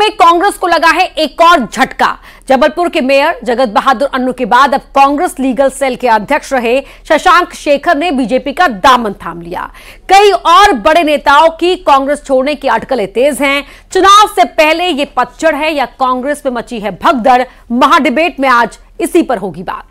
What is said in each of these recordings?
में कांग्रेस को लगा है एक और झटका। जबलपुर के मेयर जगत बहादुर अन्नू के बाद अब कांग्रेस लीगल सेल के अध्यक्ष रहे शशांक शेखर ने बीजेपी का दामन थाम लिया। कई और बड़े नेताओं की कांग्रेस छोड़ने की अटकलें तेज हैं। चुनाव से पहले ये पतझड़ है या कांग्रेस में मची है भगदड़, महाडिबेट में आज इसी पर होगी बात।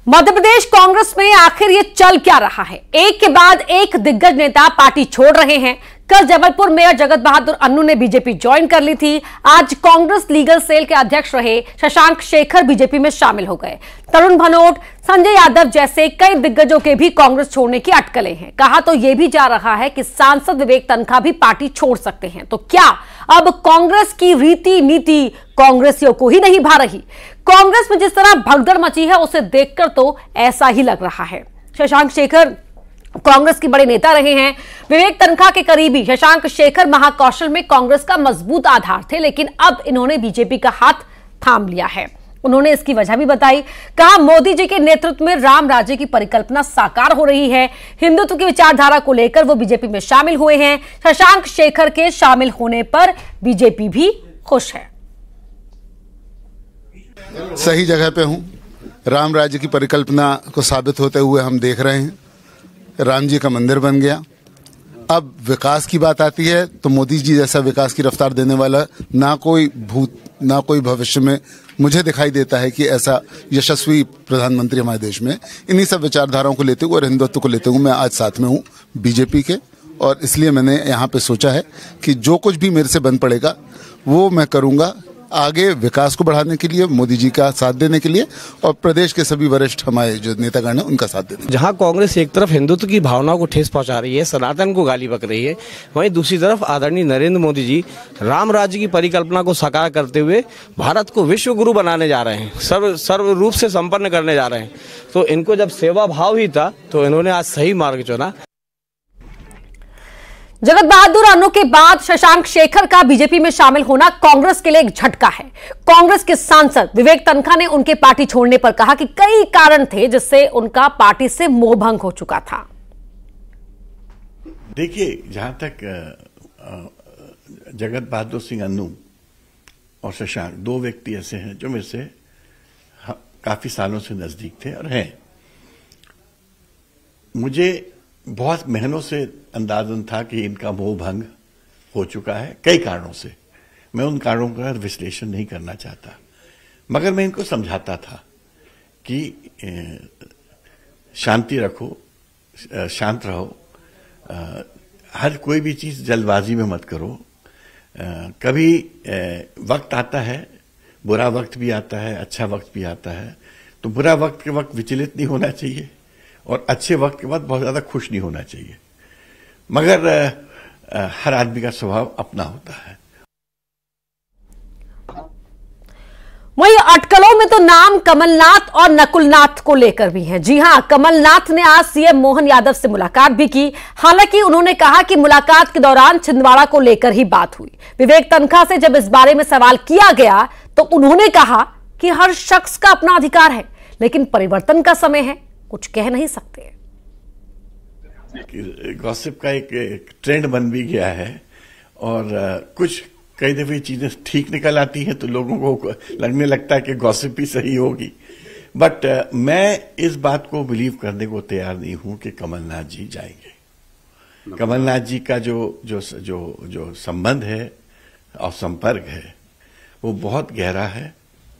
मध्य प्रदेश कांग्रेस में आखिर ये चल क्या रहा है? एक के बाद एक दिग्गज नेता पार्टी छोड़ रहे हैं। कल जबलपुर मेयर जगत बहादुर अन्नू ने बीजेपी ज्वाइन कर ली थी। आज कांग्रेस लीगल सेल के अध्यक्ष रहे शशांक शेखर बीजेपी में शामिल हो गए। तरुण भनोट, संजय यादव जैसे कई दिग्गजों के भी कांग्रेस छोड़ने की अटकलें हैं। कहा तो यह भी जा रहा है कि सांसद विवेक तनखा भी पार्टी छोड़ सकते हैं। तो क्या अब कांग्रेस की रीति नीति कांग्रेसियों को ही नहीं भा रही? कांग्रेस में जिस तरह भगदड़ मची है उसे देखकर तो ऐसा ही लग रहा है। शशांक शेखर कांग्रेस के बड़े नेता रहे हैं। विवेक तनखा के करीबी शशांक शेखर महाकौशल में कांग्रेस का मजबूत आधार थे, लेकिन अब इन्होंने बीजेपी का हाथ थाम लिया है। उन्होंने इसकी वजह भी बताई। कहा, मोदी जी के नेतृत्व में राम राज्य की परिकल्पना साकार हो रही है। हिंदुत्व की विचारधारा को लेकर वो बीजेपी में शामिल हुए हैं। शशांक शेखर के शामिल होने पर बीजेपी भी खुश है। सही जगह पे हूं। राम राज्य की परिकल्पना को साबित होते हुए हम देख रहे हैं। राम जी का मंदिर बन गया। अब विकास की बात आती है तो मोदी जी जैसा विकास की रफ्तार देने वाला ना कोई भूत ना कोई भविष्य में मुझे दिखाई देता है कि ऐसा यशस्वी प्रधानमंत्री हमारे देश में। इन्हीं सब विचारधाराओं को लेते हुए और हिंदुत्व को लेते हुए मैं आज साथ में हूं बीजेपी के, और इसलिए मैंने यहाँ पे सोचा है कि जो कुछ भी मेरे से बन पड़ेगा वो मैं करूँगा आगे विकास को बढ़ाने के लिए, मोदी जी का साथ देने के लिए और प्रदेश के सभी वरिष्ठ हमारे जो नेतागण हैं उनका साथ देने। जहां कांग्रेस एक तरफ हिंदुत्व की भावनाओं को ठेस पहुंचा रही है, सनातन को गाली बक रही है, वहीं दूसरी तरफ आदरणीय नरेंद्र मोदी जी राम राज्य की परिकल्पना को साकार करते हुए भारत को विश्व गुरु बनाने जा रहे हैं, सर्व रूप से संपन्न करने जा रहे हैं। तो इनको जब सेवा भाव ही था तो इन्होंने आज सही मार्ग चुना। जगत बहादुर अन्नू के बाद शशांक शेखर का बीजेपी में शामिल होना कांग्रेस के लिए एक झटका है। कांग्रेस के सांसद विवेक तनखा ने उनके पार्टी छोड़ने पर कहा कि कई कारण थे जिससे उनका पार्टी से मोहभंग हो चुका था। देखिए, जहां तक जगत बहादुर सिंह अन्नू और शशांक दो व्यक्ति ऐसे हैं जो मेरे से काफी सालों से नजदीक थे और हैं। मुझे बहुत महीनों से अंदाजन था कि इनका मोह भंग हो चुका है कई कारणों से। मैं उन कारणों का विश्लेषण नहीं करना चाहता, मगर मैं इनको समझाता था कि शांति रखो, शांत रहो, हर कोई भी चीज जल्दबाजी में मत करो। कभी वक्त आता है, बुरा वक्त भी आता है, अच्छा वक्त भी आता है। तो बुरा वक्त के वक्त विचलित नहीं होना चाहिए और अच्छे वक्त के बाद बहुत ज्यादा खुश नहीं होना चाहिए। मगर हर आदमी का स्वभाव अपना होता है। वहीं अटकलों में तो नाम कमलनाथ और नकुलनाथ को लेकर भी है। जी हां, कमलनाथ ने आज सीएम मोहन यादव से मुलाकात भी की। हालांकि उन्होंने कहा कि मुलाकात के दौरान छिंदवाड़ा को लेकर ही बात हुई। विवेक तनखा से जब इस बारे में सवाल किया गया तो उन्होंने कहा कि हर शख्स का अपना अधिकार है, लेकिन परिवर्तन का समय है, कुछ कह नहीं सकते। गॉसिप का एक ट्रेंड बन भी गया है और कुछ कई दफे चीजें ठीक निकल आती हैं तो लोगों को लगने लगता है कि गॉसिप भी सही होगी। बट मैं इस बात को बिलीव करने को तैयार नहीं हूं कि कमलनाथ जी जाएंगे। कमलनाथ जी का जो संबंध है और संपर्क है वो बहुत गहरा है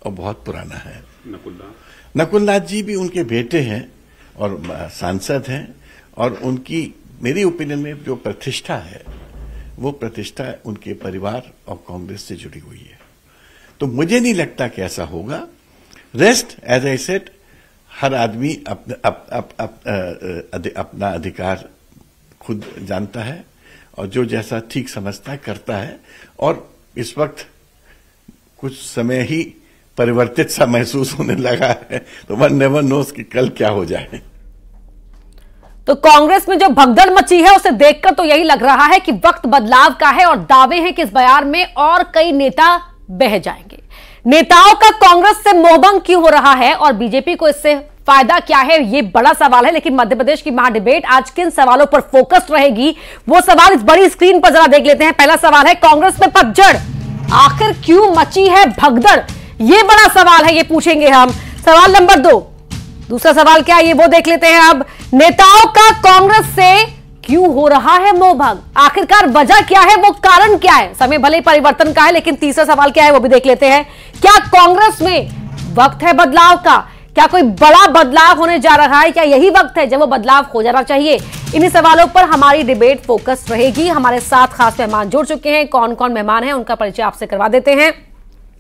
और बहुत पुराना है। नकुलनाथ जी भी उनके बेटे हैं और सांसद हैं और उनकी मेरी ओपिनियन में जो प्रतिष्ठा है वो प्रतिष्ठा उनके परिवार और कांग्रेस से जुड़ी हुई है। तो मुझे नहीं लगता कि ऐसा होगा। रेस्ट एज आई सेड, हर आदमी अपना अधिकार खुद जानता है और जो जैसा ठीक समझता है करता है। और इस वक्त कुछ समय ही परिवर्तित सा महसूस होने लगा है, तो वन नेवर नोस कि कल क्या हो जाए। तो कांग्रेस में जो भगदड़ मची है उसे देखकर तो यही लग रहा है कि वक्त बदलाव का है और दावे हैं कि इस बयान में और कई नेता बह जाएंगे। नेताओं का कांग्रेस से मोहभंग क्यों हो रहा है और बीजेपी को इससे फायदा क्या है, ये बड़ा सवाल है। लेकिन मध्य प्रदेश की महाडिबेट आज किन सवालों पर फोकस रहेगी, वो सवाल इस बड़ी स्क्रीन पर जरा देख लेते हैं। पहला सवाल है कांग्रेस में पतझड़, आखिर क्यों मची है भगदड़, ये बड़ा सवाल है, ये पूछेंगे हम। सवाल नंबर 2, दूसरा सवाल क्या है ये वो देख लेते हैं अब। नेताओं का कांग्रेस से क्यों हो रहा है मोहभंग, आखिरकार वजह क्या है, वो कारण क्या है। समय भले परिवर्तन का है लेकिन तीसरा सवाल क्या है वो भी देख लेते हैं। क्या कांग्रेस में वक्त है बदलाव का, क्या कोई बड़ा बदलाव होने जा रहा है, क्या यही वक्त है जब वो बदलाव हो जाना चाहिए। इन्हीं सवालों पर हमारी डिबेट फोकस रहेगी। हमारे साथ खास मेहमान जुड़ चुके हैं। कौन कौन मेहमान हैं उनका परिचय आपसे करवा देते हैं।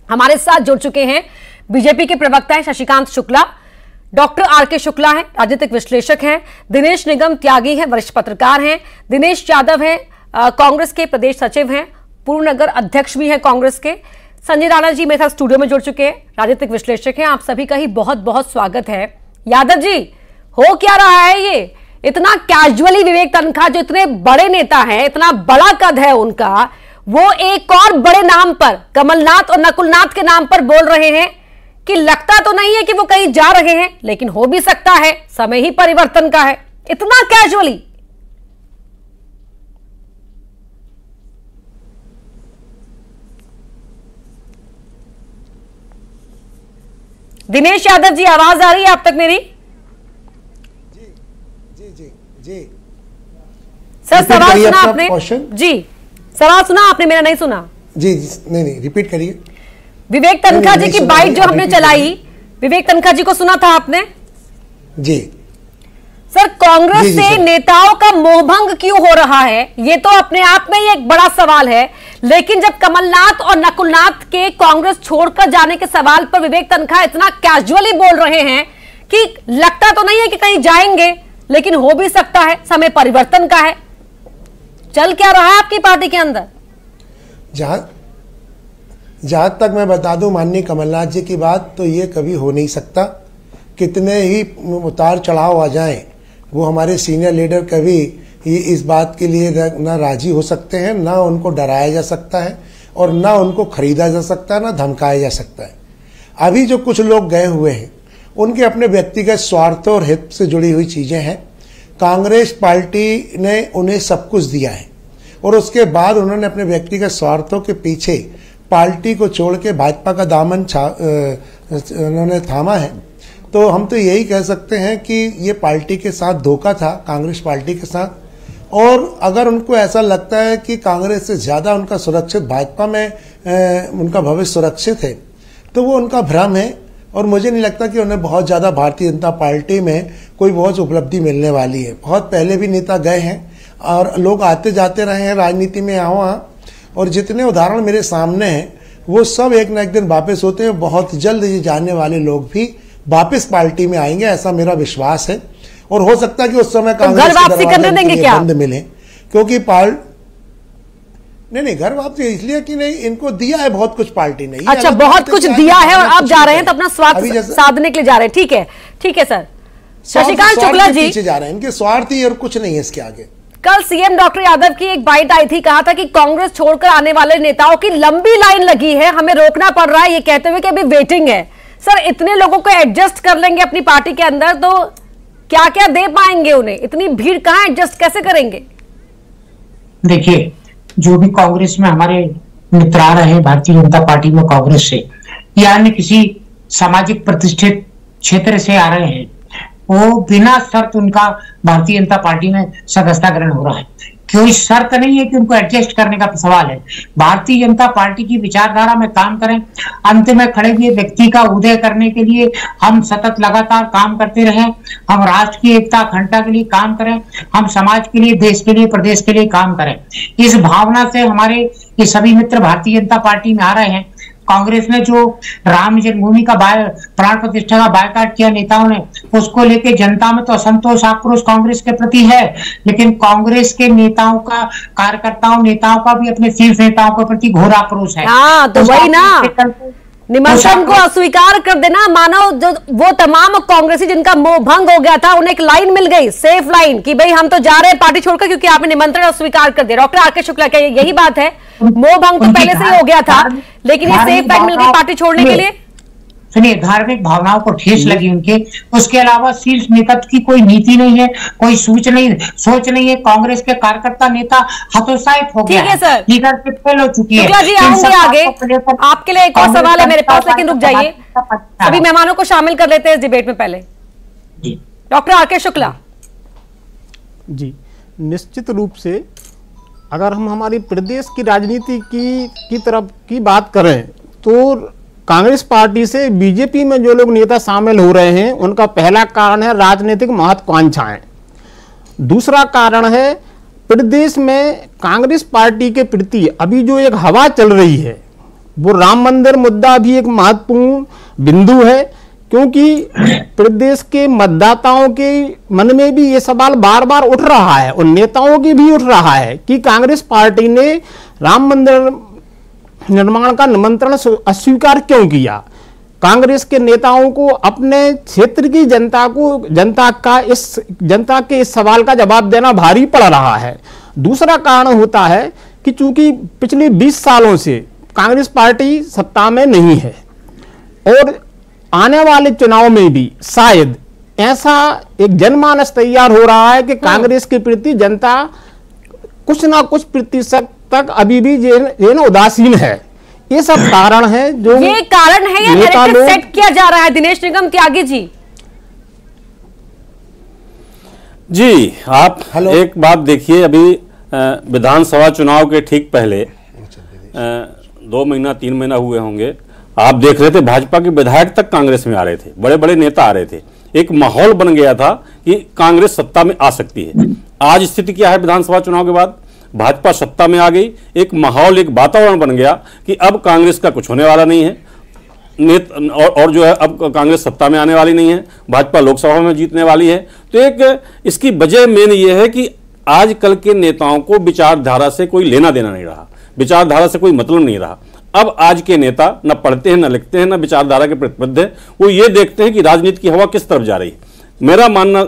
हमारे साथ जुड़ चुके हैं बीजेपी के प्रवक्ता हैं शशिकांत शुक्ला, डॉक्टर आर.के. शुक्ला हैं, राजनीतिक विश्लेषक हैं, दिनेश निगम त्यागी हैं, वरिष्ठ पत्रकार हैं, दिनेश यादव हैं, कांग्रेस के प्रदेश सचिव हैं, पूर्व नगर अध्यक्ष भी हैं कांग्रेस के, संजय राणा जी मेरे साथ स्टूडियो में जुड़ चुके हैं, राजनीतिक विश्लेषक हैं। आप सभी का ही बहुत बहुत स्वागत है। यादव जी, हो क्या रहा है ये, इतना कैजुअली विवेक तनखा जो इतने बड़े नेता हैं, इतना बड़ा कद है उनका, वो एक और बड़े नाम पर, कमलनाथ और नकुलनाथ के नाम पर बोल रहे हैं कि लगता तो नहीं है कि वो कहीं जा रहे हैं, लेकिन हो भी सकता है, समय ही परिवर्तन का है। इतना कैजुअली दिनेश यादव जी, आवाज आ रही है आप तक मेरी? जी सर सवाल सुना आपने? जी सवाल सुना आपने, मेरा नहीं सुना। जी नहीं रिपीट करिए। विवेक तनखा जी की बाइट जो हमने चलाई, विवेक तनखा जी को सुना था आपने? जी सर, कांग्रेस से नेताओं का मोहभंग क्यों हो रहा है, ये तो अपने आप में ही एक बड़ा सवाल है। लेकिन जब कमलनाथ और नकुलनाथ के कांग्रेस छोड़कर जाने के सवाल पर विवेक तनखा इतना कैजुअली बोल रहे हैं कि लगता तो नहीं है कि कहीं जाएंगे, लेकिन हो भी सकता है, समय परिवर्तन का है। चल क्या रहा है आपकी पार्टी के अंदर? जहां तक मैं बता दूं माननीय कमलनाथ जी की बात, तो ये कभी हो नहीं सकता। कितने ही उतार चढ़ाव आ जाएं, वो हमारे सीनियर लीडर कभी ये इस बात के लिए ना राजी हो सकते हैं, ना उनको डराया जा सकता है और ना उनको खरीदा जा सकता है, ना धमकाया जा सकता है। अभी जो कुछ लोग गए हुए हैं उनके अपने व्यक्तिगत स्वार्थ और हित से जुड़ी हुई चीजें हैं। कांग्रेस पार्टी ने उन्हें सब कुछ दिया है और उसके बाद उन्होंने अपने व्यक्तिगत स्वार्थों के पीछे पार्टी को छोड़ के भाजपा का दामन उन्होंने थामा है। तो हम तो यही कह सकते हैं कि ये पार्टी के साथ धोखा था, कांग्रेस पार्टी के साथ। और अगर उनको ऐसा लगता है कि कांग्रेस से ज्यादा उनका सुरक्षित भाजपा में उनका भविष्य सुरक्षित है, तो वो उनका भ्रम है। और मुझे नहीं लगता कि उन्हें बहुत ज्यादा भारतीय जनता पार्टी में कोई बहुत उपलब्धि मिलने वाली है। बहुत पहले भी नेता गए हैं और लोग आते जाते रहे हैं राजनीति में यहाँ वहाँ, और जितने उदाहरण मेरे सामने हैं वो सब एक न एक दिन वापस होते हैं। बहुत जल्द ये जाने वाले लोग भी वापस पार्टी में आएंगे, ऐसा मेरा विश्वास है। और हो सकता है कि उस समय कांग्रेस घर वापसी करने देंगे क्या? बंद मिले, क्योंकि नहीं घर वापसी इसलिए कि नहीं, इनको दिया है बहुत कुछ पार्टी ने। अच्छा, बहुत कुछ दिया है और आप जा रहे हैं तो अपना स्वार्थ साधने के लिए जा रहे हैं। ठीक है सर। शशिकांत शुक्ला जी पीछे जा रहे हैं, इनके स्वार्थ ही और कुछ नहीं है इसके आगे। कल सीएम डॉक्टर यादव की एक बाइट आई थी, कहा था कि कांग्रेस छोड़कर आने वाले नेताओं की लंबी लाइन लगी है, हमें रोकना पड़ रहा है, ये कहते हुए कि अभी वेटिंग है। सर, इतने लोगों को एडजस्ट कर लेंगे अपनी पार्टी के अंदर तो क्या क्या दे पाएंगे उन्हें? इतनी भीड़ कहां एडजस्ट कैसे करेंगे? देखिए, जो भी कांग्रेस में हमारे मित्र आ रहे हैं भारतीय जनता पार्टी में कांग्रेस से या अन्य किसी सामाजिक प्रतिष्ठित क्षेत्र से आ रहे हैं, वो बिना शर्त उनका भारतीय जनता पार्टी में सदस्यता ग्रहण हो रहा है। कोई शर्त नहीं है कि उनको एडजस्ट करने का सवाल है। भारतीय जनता पार्टी की विचारधारा में काम करें, अंत में खड़े हुए व्यक्ति का उदय करने के लिए हम सतत लगातार काम करते रहें। हम राष्ट्र की एकता अखंडता के लिए काम करें, हम समाज के लिए, देश के लिए, प्रदेश के लिए काम करें। इस भावना से हमारे ये सभी मित्र भारतीय जनता पार्टी में आ रहे हैं। कांग्रेस ने जो राम जन्मभूमि का प्राण प्रतिष्ठा का बायकॉट किया नेताओं ने, उसको लेके जनता में तो असंतोष आक्रोश कांग्रेस के प्रति है, लेकिन कांग्रेस के नेताओं का, कार्यकर्ताओं, नेताओं का भी अपने शीर्ष नेताओं के प्रति घोर आक्रोश है। तो वही ना, निमंत्रण को अस्वीकार कर देना, मानो जो वो तमाम कांग्रेसी जिनका मोह भंग हो गया था उन्हें एक लाइन मिल गई, सेफ लाइन, कि भाई हम तो जा रहे हैं पार्टी छोड़कर क्योंकि आपने निमंत्रण अस्वीकार कर दिया। Doctor R K. शुक्ला, क्या यही बात है? मोह भंग तो पहले से ही हो गया था, लेकिन ये सेफ लाइन मिल गई पार्टी छोड़ने के लिए। सुनिए, धार्मिक भावनाओं को ठेस लगी उनके, उसके अलावा शीर्ष नेतृत्व की कोई नीति नहीं है, कोई सोच नहीं है। कांग्रेस के कार्यकर्ता नेता हतोत्साहित हो गया है, लीडरशिप फेल हो चुकी है। शुक्ला जी, आऊंगी आगे, आपके लिए एक और सवाल है मेरे पास, लेकिन रुक जाइए, सभी मेहमानों को शामिल कर लेते हैं इस डिबेट में। पहले डॉक्टर आर.के. शुक्ला जी, निश्चित रूप से अगर हम हमारी प्रदेश की राजनीति की तरफ की बात करें तो कांग्रेस पार्टी से बीजेपी में जो लोग नेता शामिल हो रहे हैं उनका पहला कारण है राजनीतिक महत्वाकांक्षाएं। दूसरा कारण है प्रदेश में कांग्रेस पार्टी के प्रति अभी जो एक हवा चल रही है, वो राम मंदिर मुद्दा भी एक महत्वपूर्ण बिंदु है, क्योंकि प्रदेश के मतदाताओं के मन में भी ये सवाल बार बार उठ रहा है और नेताओं की भी उठ रहा है कि कांग्रेस पार्टी ने राम मंदिर निर्माण का निमंत्रण अस्वीकार क्यों किया। कांग्रेस के नेताओं को अपने क्षेत्र की जनता के इस सवाल का जवाब देना भारी पड़ रहा है। दूसरा कारण होता है कि चूंकि पिछले 20 सालों से कांग्रेस पार्टी सत्ता में नहीं है और आने वाले चुनाव में भी शायद ऐसा एक जनमानस तैयार हो रहा है कि कांग्रेस के प्रति जनता कुछ ना कुछ प्रतिशत तक अभी भी ये ना उदासीन है। ये सब कारण है जो ये कारण है या नैरेटिव सेट किया जा रहा है। दिनेश निगम त्यागी जी आप एक बात देखिए, अभी विधानसभा चुनाव के ठीक पहले 2 महीना 3 महीना हुए होंगे, आप देख रहे थे भाजपा के विधायक तक कांग्रेस में आ रहे थे, बड़े बड़े नेता आ रहे थे, एक माहौल बन गया था कि कांग्रेस सत्ता में आ सकती है। आज स्थिति क्या है? विधानसभा चुनाव के बाद भाजपा सत्ता में आ गई, एक माहौल, एक वातावरण बन गया कि अब कांग्रेस का कुछ होने वाला नहीं है, और जो है अब कांग्रेस सत्ता में आने वाली नहीं है, भाजपा लोकसभा में जीतने वाली है। तो एक इसकी वजह मेन ये है कि आजकल के नेताओं को विचारधारा से कोई लेना देना नहीं रहा, विचारधारा से कोई मतलब नहीं रहा। अब आज के नेता न पढ़ते हैं, न लिखते हैं, न विचारधारा के प्रतिबद्ध हैं, वो ये देखते हैं कि राजनीति की हवा किस तरफ जा रही है। मेरा मानना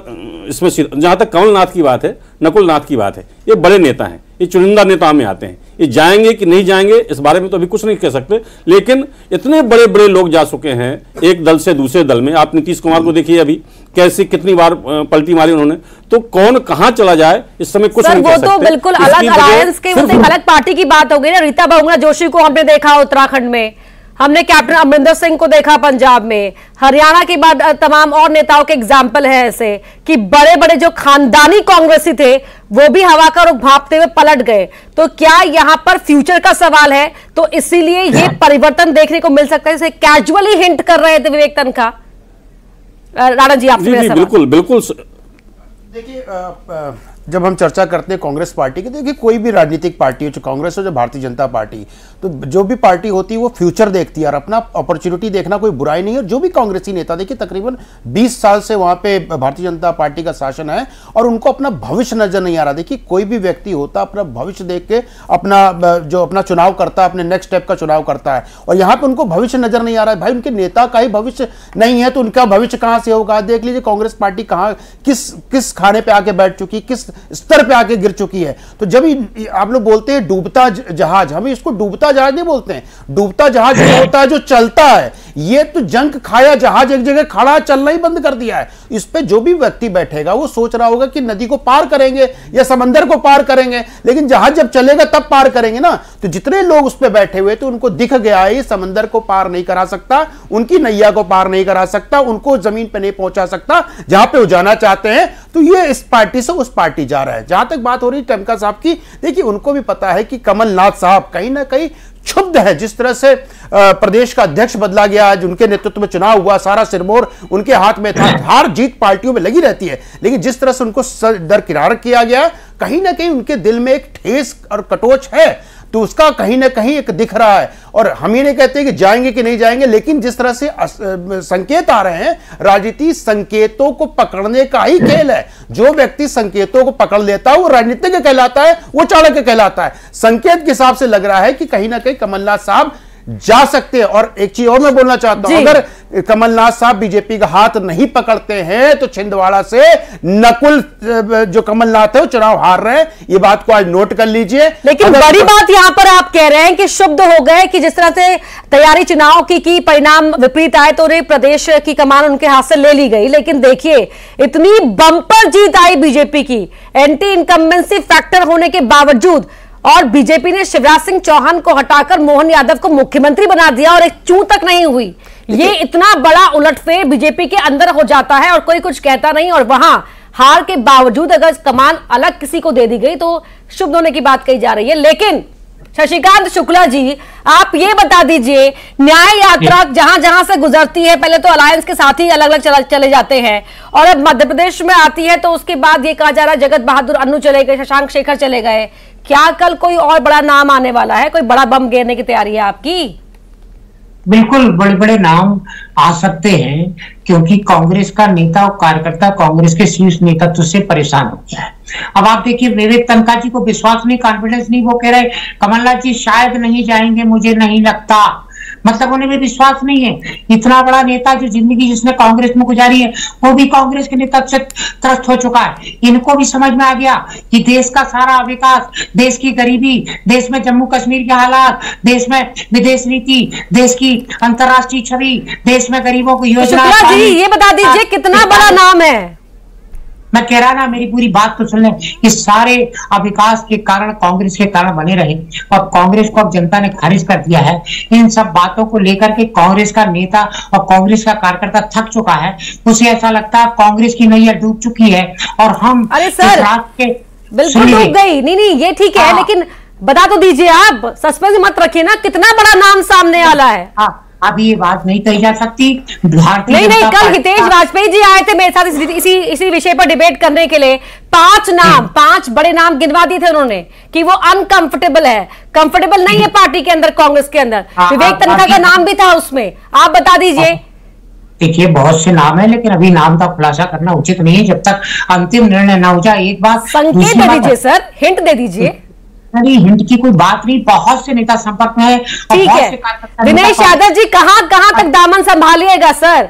इसमें जहां तक कमलनाथ की बात है, नकुल नाथ की बात है, ये बड़े नेता हैं, ये चुनिंदा नेता में आते हैं, ये जाएंगे कि नहीं जाएंगे इस बारे में तो अभी कुछ नहीं कह सकते, लेकिन इतने बड़े बड़े लोग जा चुके हैं एक दल से दूसरे दल में। आप नीतीश कुमार को देखिए, अभी कैसे कितनी बार पलटी मारी उन्होंने, तो कौन कहां चला जाए इस समय कुछ नहीं कह सकते। वो तो बिल्कुल अलग अलायंस के, वो तो अलग पार्टी की बात हो गई ना। रीता बहुगुणा जोशी को हमने देखा उत्तराखंड में, हमने कैप्टन अमरिंदर सिंह को देखा पंजाब में, हरियाणा के बाद तमाम और नेताओं के एग्जाम्पल है ऐसे कि बड़े बड़े जो खानदानी कांग्रेसी थे वो भी हवा का रुख भांपते हुए पलट गए। तो क्या यहाँ पर फ्यूचर का सवाल है, तो इसीलिए ये परिवर्तन देखने को मिल सकता है, जैसे कैजुअली हिंट कर रहे थे विवेक तनखा। राणा जी, आपसे बिल्कुल बिल्कुल। देखिए, जब हम चर्चा करते हैं कांग्रेस पार्टी की, देखिए कोई भी राजनीतिक पार्टी हो, चाहे कांग्रेस हो चाहे भारतीय जनता पार्टी, तो जो भी पार्टी होती है वो फ्यूचर देखती है और अपना अपॉर्चुनिटी देखना कोई बुराई नहीं है। जो भी कांग्रेसी नेता, देखिए तकरीबन 20 साल से वहां पे भारतीय जनता पार्टी का शासन है और उनको अपना भविष्य नजर नहीं आ रहा। देखिए कोई भी व्यक्ति होता अपना भविष्य देख के अपना चुनाव करता है, अपने नेक्स्ट स्टेप का चुनाव करता है, और यहाँ पे उनको भविष्य नजर नहीं आ रहा है। भाई उनके नेता का ही भविष्य नहीं है तो उनका भविष्य कहां से होगा? देख लीजिए कांग्रेस पार्टी कहां किस खाने पे आके बैठ चुकी, किस स्तर पे आके गिर चुकी है। तो जब आप लोग बोलते हैं डूबता जहाज, हम इसको डूबता जहाज नहीं बोलते हैं। डूबता जहाज जो होता है जो चलता है, ये तो जंग खाया जहाज एक जगह खड़ा चलना ही बंद कर दिया है। इस पे जो भी व्यक्ति बैठेगा वो सोच रहा होगा कि नदी को पार करेंगे या समंदर को पार करेंगे, लेकिन जहाज जब चलेगा तब पार करेंगे ना। तो जितने लोग उस पे बैठे हुए तो उनको दिख गया है ये समंदर को पार नहीं करा सकता, उनकी नैया को पार नहीं करा सकता, उनको जमीन पे नहीं पहुंचा सकता जहां पे वो जाना चाहते हैं। तो ये इस पार्टी से उस पार्टी जा रहा है। जहां तक बात हो रही टमका साहब की, देखिए उनको भी पता है कि कमलनाथ साहब कहीं ना कहीं क्षुब्ध है। जिस तरह से प्रदेश का अध्यक्ष बदला गया, आज उनके नेतृत्व में चुनाव हुआ, सारा सिरमौर उनके हाथ में था। हार जीत पार्टियों में लगी रहती है, लेकिन जिस तरह से उनको दरकिनार किया गया, कहीं ना कहीं उनके दिल में एक ठेस और कटोच है, तो उसका कहीं ना कहीं एक दिख रहा है। और हम ये नहीं कहते कि जाएंगे कि नहीं जाएंगे, लेकिन जिस तरह से संकेत आ रहे हैं, राजनीति संकेतों को पकड़ने का ही खेल है। जो व्यक्ति संकेतों को पकड़ लेता है वो राजनीतिज्ञ कहलाता है, वो चाणक्य कहलाता है। संकेत के हिसाब से लग रहा है कि कहीं ना कहीं कमलनाथ साहब जा सकते हैं। और एक चीज और मैं बोलना चाहता हूं, अगर कमलनाथ साहब बीजेपी का हाथ नहीं पकड़ते हैं तो छिंदवाड़ा से नकुल जो कमलनाथ है वो चुनाव हार रहे हैं, ये बात को आज नोट कर लीजिए। लेकिन बड़ी बात यहां पर आप कह रहे हैं कि शुद्ध हो गए कि जिस तरह से तैयारी चुनाव की परिणाम विपरीत आए तो प्रदेश की कमान उनके हाथ से ले ली गई। लेकिन देखिए इतनी बंपर जीत आई बीजेपी की एंटी इनकम्बेंसी फैक्टर होने के बावजूद, और बीजेपी ने शिवराज सिंह चौहान को हटाकर मोहन यादव को मुख्यमंत्री बना दिया और एक चूं तक नहीं हुई। ये इतना बड़ा उलटफेर बीजेपी के अंदर हो जाता है और कोई कुछ कहता नहीं, और वहां हार के बावजूद अगर कमान अलग किसी को दे दी गई तो शुभ होने की बात कही जा रही है। लेकिन शशिकांत शुक्ला जी, आप ये बता दीजिए, न्याय यात्रा जहां जहां से गुजरती है, पहले तो अलायंस के साथ ही अलग अलग चले जाते हैं और अब मध्य प्रदेश में आती है तो उसके बाद ये कहा जा रहा है जगत बहादुर अन्नू चले गए, शशांक शेखर चले गए। क्या कल कोई और बड़ा नाम आने वाला है? कोई बड़ा बम गिरने की तैयारी है आपकी? बिल्कुल बड़े बड़े नाम आ सकते हैं, क्योंकि कांग्रेस का नेता और कार्यकर्ता कांग्रेस के शीर्ष नेतृत्व से परेशान हो गया है। अब आप देखिए, विवेक तनखा जी को विश्वास नहीं, कॉन्फिडेंस नहीं, वो कह रहे कमलनाथ जी शायद नहीं जाएंगे, मुझे नहीं लगता, मतलब उन्हें भी विश्वास नहीं है। इतना बड़ा नेता जो जिंदगी जिसने कांग्रेस में गुजारी है वो भी कांग्रेस के नेतृत्व से त्रस्त हो चुका है। इनको भी समझ में आ गया कि देश का सारा विकास, देश की गरीबी, देश में जम्मू कश्मीर के हालात, देश में विदेश नीति, देश की अंतर्राष्ट्रीय छवि, देश में गरीबों की योजना। जी ये बता दीजिए कितना बड़ा नाम है? मैं कह रहा ना, मेरी पूरी बात तो सुन लें। इस सारे अविकास के कारण कांग्रेस के कारण बने रहे और कांग्रेस को अब जनता ने खारिज कर दिया है। इन सब बातों को लेकर के कांग्रेस का नेता और कांग्रेस का कार्यकर्ता थक चुका है। उसे ऐसा लगता है कांग्रेस की नैया डूब चुकी है और हम अरे सर बिल्कुल डूब गई। नहीं ये ठीक है, लेकिन बता तो दीजिए, आप सस्पेंस मत रखिए ना, कितना बड़ा नाम सामने आला है। अभी ये बात नहीं कही जा सकती। नहीं कल हितेश वाजपेयी जी आए थे मेरे साथ इसी विषय पर डिबेट करने के लिए। 5 बड़े नाम गिनवा दिए थे उन्होंने कि वो अनकंफर्टेबल है, कंफर्टेबल नहीं है पार्टी के अंदर, कांग्रेस के अंदर। विवेक तनखा का नाम भी था उसमें, आप बता दीजिए। देखिए बहुत से नाम है, लेकिन अभी नाम का खुलासा करना उचित नहीं है जब तक अंतिम निर्णय न हो जाए। एक बात संकेत दे दीजिए सर, हिंट दे दीजिए। हिंट की कोई बात नहीं, बहुत से नेता संपर्क में है। ठीक है, दिनेश यादव जी कहां तक दामन संभालिएगा सर?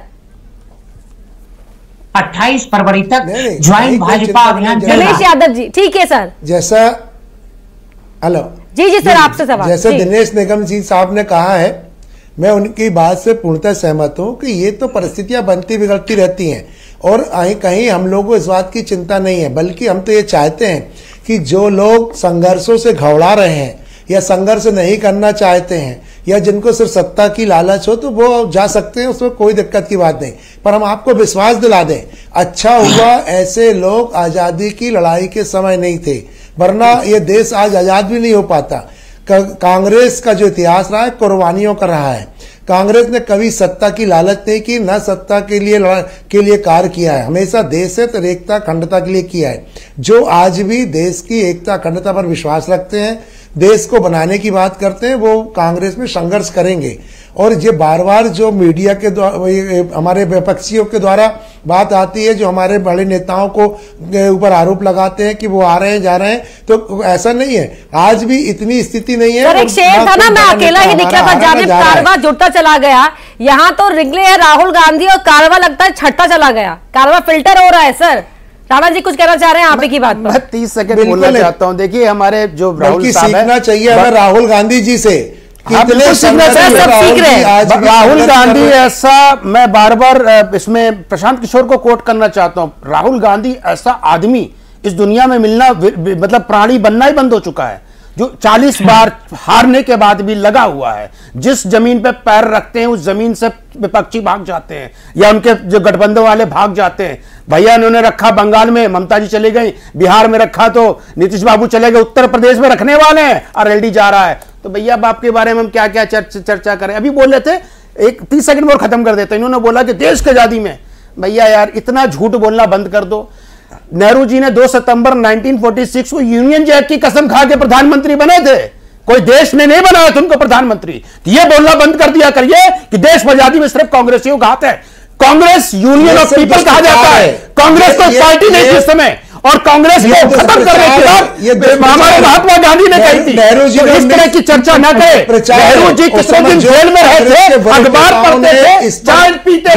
28 फरवरी तक ज्वाइंट भाजपा अभियान। दिनेश यादव जी ठीक है सर। जैसा हेलो जी सर आपसे सवाल। जैसे दिनेश निगम जी साहब ने कहा है, मैं उनकी बात से पूर्णतः सहमत हूं कि ये तो परिस्थितियां बनती बिगड़ती रहती हैं और कहीं हम लोगों को इस बात की चिंता नहीं है, बल्कि हम तो ये चाहते हैं कि जो लोग संघर्षों से घबरा रहे हैं या संघर्ष नहीं करना चाहते हैं या जिनको सिर्फ सत्ता की लालच हो तो वो जा सकते हैं, उसमें कोई दिक्कत की बात नहीं। पर हम आपको विश्वास दिला दें, अच्छा हुआ ऐसे लोग आजादी की लड़ाई के समय नहीं थे, वरना ये देश आज आजाद भी नहीं हो पाता। कांग्रेस का जो इतिहास रहा है कुर्बानियों का रहा है। कांग्रेस ने कभी सत्ता की लालच नहीं की, न सत्ता के लिए कार्य किया है, हमेशा देश हित और एकता अखंडता के लिए किया है। जो आज भी देश की एकता अखंडता पर विश्वास रखते हैं, देश को बनाने की बात करते हैं, वो कांग्रेस में संघर्ष करेंगे। और ये बार बार जो मीडिया के द्वारा हमारे विपक्षियों के द्वारा बात आती है, जो हमारे बड़े नेताओं को ऊपर आरोप लगाते हैं कि वो आ रहे हैं जा रहे हैं, तो ऐसा नहीं है। आज भी इतनी स्थिति नहीं है। सर एक शेर था ना, मैं अकेला ही निकला था, जाने कारवा जुड़ता चला गया। यहाँ तो निकले है राहुल गांधी और कारवा लगता है छटता चला गया, कारवा फिल्टर हो रहा है। सर राणा जी कुछ कहना चाह रहे हैं आप की बात पर? मैं 30 सेकंड बोलना चाहता हूं। देखिए हमारे जो राहुल साहब सीखना चाहिए हमें राहुल गांधी जी से, राहुल गांधी ऐसा, मैं बार बार इसमें प्रशांत किशोर को कोट करना चाहता हूं, राहुल गांधी ऐसा आदमी इस दुनिया में मिलना मतलब प्राणी बनना ही बंद हो चुका है, जो 40 बार हारने के बाद भी लगा हुआ है। जिस जमीन पे पैर रखते हैं उस जमीन से विपक्षी भाग जाते हैं या उनके जो गठबंधन वाले भाग जाते हैं। भैया इन्होंने रखा बंगाल में, ममता जी चली गई, बिहार में रखा तो नीतीश बाबू चले गए, उत्तर प्रदेश में रखने वाले हैं, आरएलडी जा रहा है। तो भैया बाप के बारे में हम क्या क्या चर्चा करें? अभी बोल रहे थे, एक 30 सेकंड और खत्म कर देते। इन्होंने बोला कि देश की आजादी में, भैया यार इतना झूठ बोलना बंद कर दो। नेहरू जी ने 2 सितंबर 1946 को यूनियन जैक की कसम खा के प्रधानमंत्री बने थे, कोई देश ने नहीं बनाया था उनको प्रधानमंत्री। ये बोलना बंद कर दिया करिए कि देश आजादी में सिर्फ कांग्रेसियों का हाथ है। कांग्रेस यूनियन ऑफ पीपल कहा जाता है, कांग्रेस कोई पार्टी नहीं थी उस समय। और कांग्रेस को खत्म करने की बात हमारे महात्मा गांधी ने कही थी। नेहरू जी इस तरह की चर्चा न करें। नेहरू जी कितने दिन जेल में रहे थे, अखबार पढ़ते थे, चाय पीते